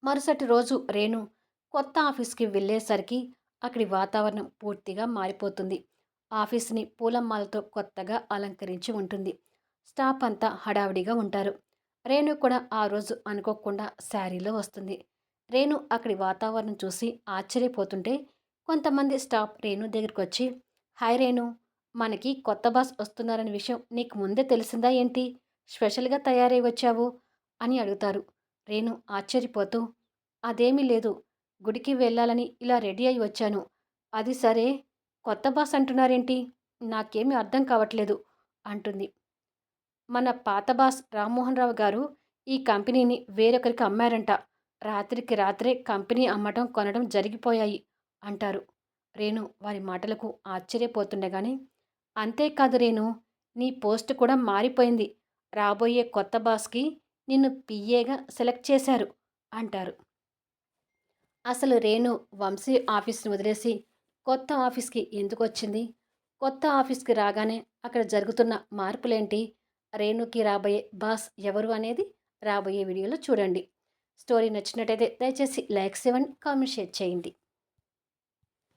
మరుసటి రోజు రేణు కొత్త ఆఫీస్‌కి వెళ్ళేసరికి అక్కడి వాతావరణం పూర్తిగా మారిపోతుంది. ఆఫీస్‌ని పూలమాలతో కొత్తగా అలంకరించి ఉంటుంది. స్టాఫ్ అంతా హడావిడిగా ఉంటారు. రేణు కూడా ఆ రోజు అనుకోకుండా శారీలో వస్తుంది. రేణు అక్కడి వాతావరణం చూసి ఆశ్చర్యపోతుంటే కొంతమంది స్టాఫ్ రేణు దగ్గరికొచ్చి, "హాయ్ రేణు, మనకి కొత్త బాస్ వస్తున్నారనే విషయం నీకు ముందే తెలిసిందా ఏంటి? స్పెషల్‌గా తయారై వచ్చావు" అని అడుగుతారు. రేణు ఆశ్చర్యపోతూ, అదేమీ లేదు. గుడికి వెళ్ళాలని ఇలా రెడీ అయి వచ్చాను. అది సరే, కొత్త బాస్ అంటున్నారేంటి? నాకేమీ అర్థం కావట్లేదు అంటుంది. మన పాత బాస్ రామ్మోహన్ రావు గారు ఈ కంపెనీని వేరొకరికి అమ్మారంట. రాత్రికి రాత్రే కంపెనీ అమ్మటం, కొనడం జరిగిపోయాయి అంటారు. రేణు వారి మాటలకు ఆశ్చర్యపోతుండగానే, అంతేకాదు రేణు, నీ పోస్ట్ కూడా మారిపోయింది. రాబోయే కొత్త బాస్‌కి నిన్ను పీఏగా సెలెక్ట్ చేశారు అంటారు. అసలు రేణు వంశీ ఆఫీస్‌ని వదిలేసి కొత్త ఆఫీస్‌కి ఎందుకొచ్చింది? కొత్త ఆఫీస్‌కి రాగానే అక్కడ జరుగుతున్న మార్పులేంటి? రేణుకి రాబోయే బాస్ ఎవరు అనేది రాబోయే వీడియోలో చూడండి. స్టోరీ నచ్చినట్టయితే దయచేసి లైక్స్ ఇవ్వండి, కామెంట్ షేర్ చేయండి.